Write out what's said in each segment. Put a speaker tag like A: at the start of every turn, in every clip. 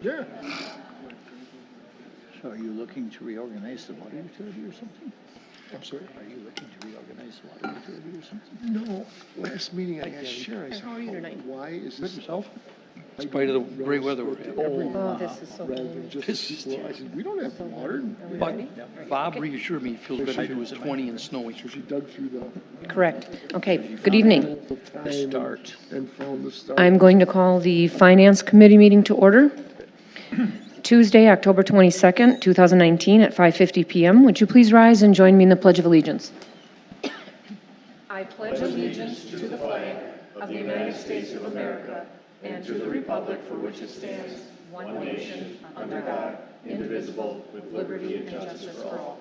A: Yeah.
B: So are you looking to reorganize the water utility or something?
A: I'm sorry?
B: Are you looking to reorganize the water utility or something?
A: No, last meeting I asked Sharon, I said,
C: How are you tonight?
A: why is this?
B: Yourself?
D: In spite of the great weather we're having.
C: Oh, this is so
A: Rather
C: cool.
A: than just the people, I said, we don't have water.
D: But Bob reassured me he feels better if it was 20 and snowy.
A: So she dug through the
C: Correct. Okay, good evening.
A: time and found the start.
C: I'm going to call the Finance Committee meeting to order. Tuesday, October 22nd, 2019 at 5:50 PM. Would you please rise and join me in the Pledge of Allegiance? I pledge allegiance to the flag of the United States of America and to the republic for which it stands, one nation, under God, indivisible, with liberty and justice for all.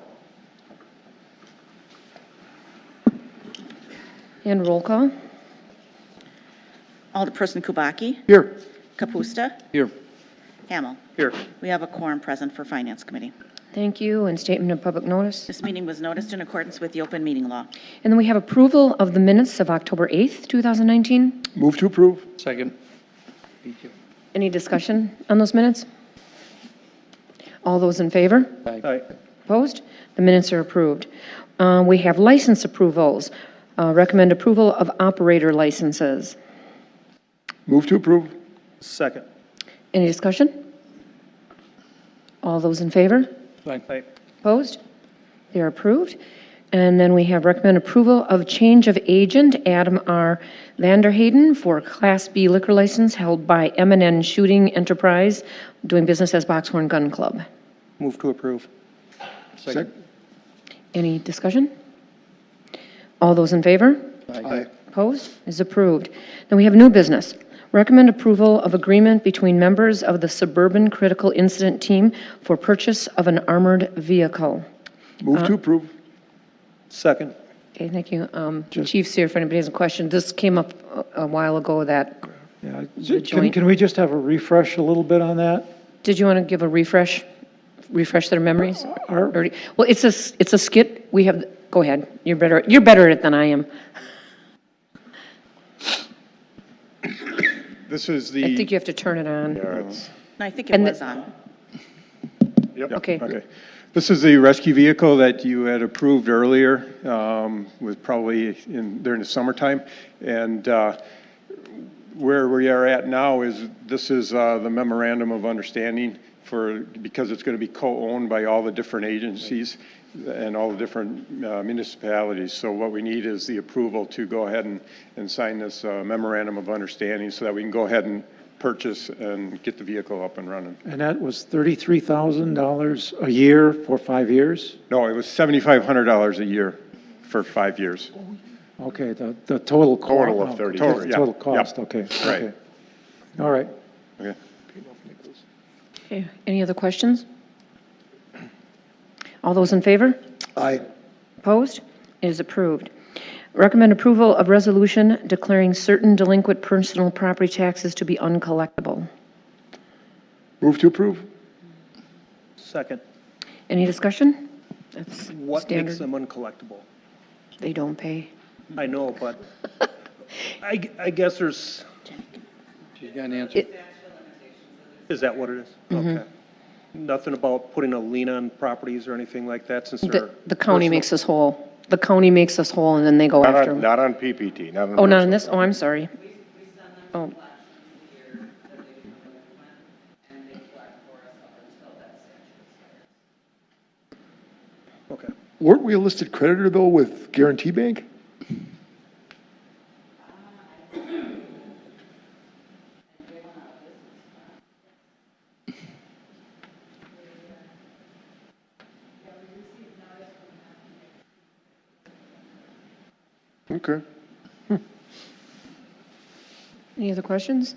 C: And roll call.
E: Alderperson Kubaki.
A: Here.
E: Kapusta.
D: Here.
E: Hamel.
D: Here.
E: We have a quorum present for Finance Committee.
C: Thank you. And statement of public notice.
E: This meeting was noticed in accordance with the open meeting law.
C: And then we have approval of the minutes of October 8th, 2019.
A: Move to approve.
D: Second.
C: Any discussion on those minutes? All those in favor?
D: Aye.
C: Opposed? The minutes are approved. We have license approvals. Recommend approval of operator licenses.
A: Move to approve.
D: Second.
C: Any discussion? All those in favor?
D: Aye.
C: Opposed? They are approved. And then we have recommend approval of change of agent, Adam R. Vanderhayden, for Class B liquor license held by M&N Shooting Enterprise, doing business as Boxhorn Gun Club.
D: Move to approve. Second.
C: Any discussion? All those in favor?
A: Aye.
C: Opposed? Is approved. Then we have new business. Recommend approval of agreement between members of the Suburban Critical Incident Team for purchase of an armored vehicle.
A: Move to approve.
D: Second.
C: Okay, thank you. Chief's here if anybody has a question. This came up a while ago that,
F: Yeah,
C: joint-
F: can we just have a refresh a little bit on that?
C: did you want to give a refresh their memories?
F: Our-
C: Well, it's a skit. We have, go ahead. You're better at it than I am.
G: This is
C: I think
G: the,
C: you have to turn it on.
E: I think it
C: And
E: was on.
C: Okay.
G: okay. This is the rescue vehicle that you had approved earlier, was probably during the summertime. And where we are at now is, this is the memorandum of understanding because it's going to be co-owned by all the different agencies and all the different municipalities. So what we need is the approval to go ahead and sign this memorandum of understanding so that we can go ahead and purchase and get the vehicle up and running.
F: And that was $33,000 a year for 5 years?
G: No, it was $7,500 a year for 5 years.
F: Okay, the total cost.
G: Total of 30.
F: Total
G: Yeah.
F: cost,
G: Yep.
F: okay.
G: Right.
F: Okay. All right.
G: Okay.
C: Okay. Any other questions? All those in favor?
A: Aye.
C: Opposed? It is approved. Recommend approval of resolution declaring certain delinquent personal property taxes to be uncollectible.
A: Move to approve.
D: Second.
C: Any discussion? That's
D: What makes
C: standard.
D: them uncollectible?
C: They don't pay.
D: I know, but I guess there's,
B: She's got an answer.
D: is that what it is? Okay. Nothing about putting a lien on properties or anything like that since they're.
C: The county
D: personal?
C: makes us whole. The county makes us whole, and then they go after them.
G: Not on PPT, not on.
C: Oh, not on this? Oh, I'm sorry. Oh,
D: Okay.
A: Weren't we a listed creditor though with Guarantee Bank? Okay.
C: any other questions?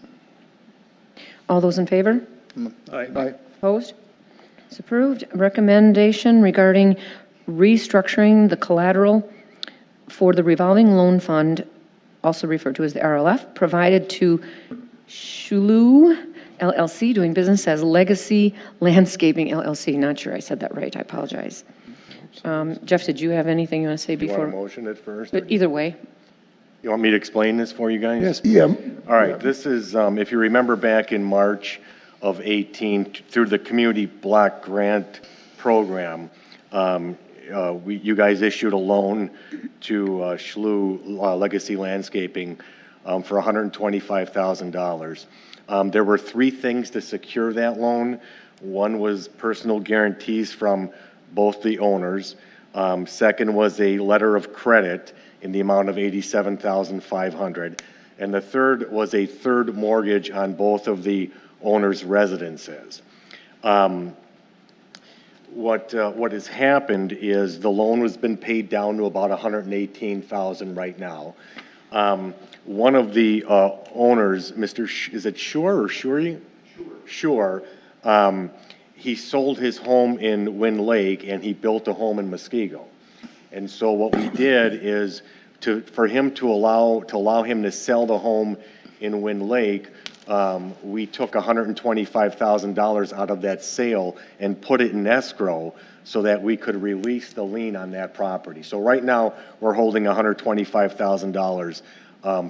C: All those in favor?
A: Aye.
C: Opposed? It's approved. Recommendation regarding restructuring the collateral for the revolving loan fund, also referred to as the RLF, provided to Shulu LLC, doing business as Legacy Landscaping LLC. Not sure I said that right. I apologize. Jeff, did you have anything you want to say
H: You want to
C: before?
H: motion it first?
C: But either way.
H: You want me to explain this for you guys?
A: Yes. Yeah.
H: All right, this is, if you remember back in March, of 18 through the Community Block Grant Program. You guys issued a loan to Schlu Legacy Landscaping for $125,000. There were three things to secure that loan. One was personal guarantees from both the owners. Second was a letter of credit in the amount of $87,500. And the third was a third mortgage on both of the owners' residences. What has happened is the loan has been paid down to about $118,000 right now. One of the owners, is it Shore or Shuri? Shore. He sold his home in Wind Lake and he built a home in Muskego. And so what we did is for him to allow him to sell the home in Wind Lake, we took $125,000 out of that sale and put it in escrow so that we could release the lien on that property. So right now, we're holding $125,000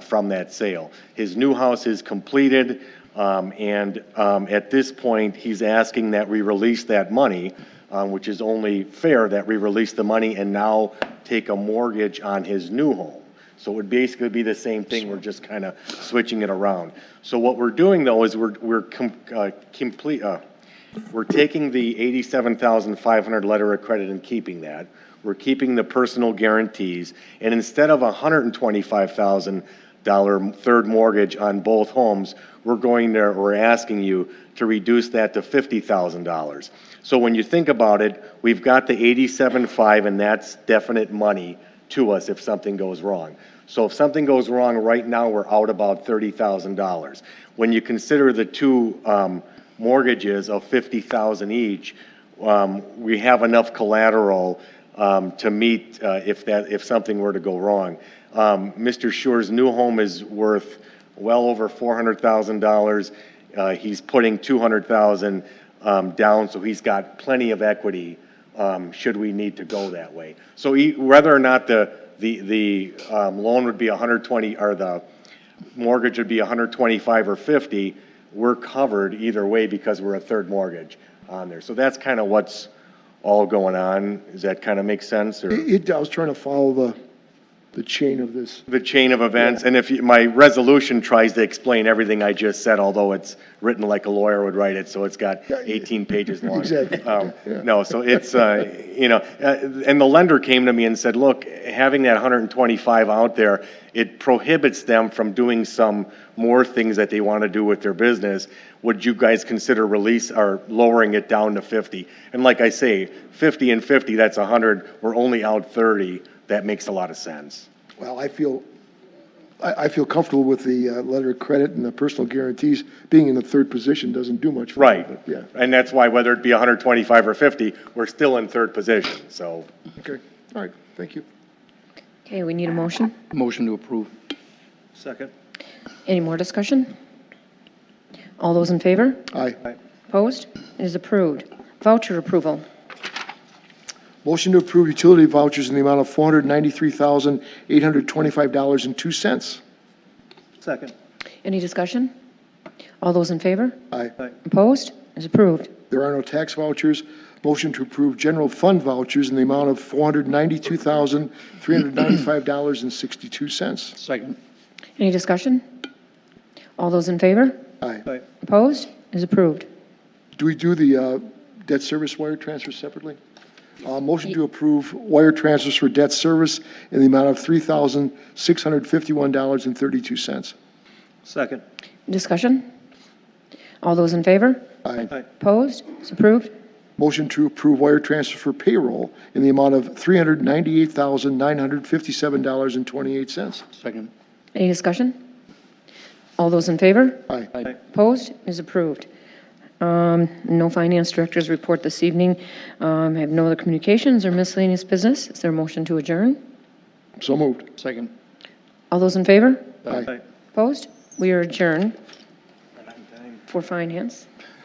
H: from that sale. His new house is completed, and at this point, he's asking that we release that money, which is only fair that we release the money and now take a mortgage on his new home. So it would basically be the same thing, we're just kind of switching it around. So what we're doing though is we're taking the $87,500 letter of credit and keeping that. We're keeping the personal guarantees, and instead of $125,000 third mortgage on both homes, we're asking you to reduce that to $50,000. So when you think about it, we've got the $87,500, and that's definite money to us if something goes wrong. So if something goes wrong right now, we're out about $30,000. When you consider the two mortgages of $50,000 each, we have enough collateral to meet if something were to go wrong. Mr. Shore's new home is worth well over $400,000. He's putting $200,000 down, so he's got plenty of equity should we need to go that way. So whether or not the loan would be 120 or the mortgage would be 125 or 50, we're covered either way because we're a third mortgage on there. So that's kind of what's all going on. Does that kind of make sense? Or?
A: I was trying to follow the chain of this.
H: The chain of events, and my resolution tries to explain everything I just said, although it's written like a lawyer would write it, so it's got 18 pages long.
A: Exactly.
H: No, so it's, and the lender came to me and said, look, having that 125 out there, it prohibits them from doing some more things that they want to do with their business. Would you guys consider release or lowering it down to 50? And like I say, 50 and 50, that's 100. We're only out 30. That makes a lot of sense.
A: Well, I feel comfortable with the letter of credit and the personal guarantees. Being in the third position doesn't do much for me,
H: Right.
A: but yeah.
H: And that's why whether it be 125 or 50, we're still in third position, so.
A: Okay, all right, thank you.
C: Okay, we need a motion.
B: Motion to approve.
D: Second.
C: Any more discussion? All those in favor?
A: Aye.
C: Opposed? It is approved. Voucher approval.
A: Motion to approve utility vouchers in the amount of $493,825.02.
D: Second.
C: Any discussion? All those in favor?
A: Aye.
C: Opposed? It is approved.
A: There are no tax vouchers. Motion to approve general fund vouchers in the amount of $492,395.62.
B: Second.
C: Any discussion? All those in favor?
A: Aye.
D: Aye.
C: Opposed? It is approved.
A: Do we do the debt service wire transfer separately? Motion to approve wire transfers for debt service in the amount of $3,651.32.
D: Second.
C: Discussion? All those in favor?
A: Aye.
D: Aye.
C: Opposed? It's approved.
A: Motion to approve wire transfer for payroll in the amount of $398,957.28.
B: Second.
C: Any discussion? All those in favor?
A: Aye.
D: Aye.
C: Opposed? Is approved. No finance director's report this evening. I have no other communications or miscellaneous business. Is there a motion to adjourn?
A: So moved.
B: Second.
C: All those in favor?
A: Aye.
D: Aye.
C: Opposed? We are adjourned for finance.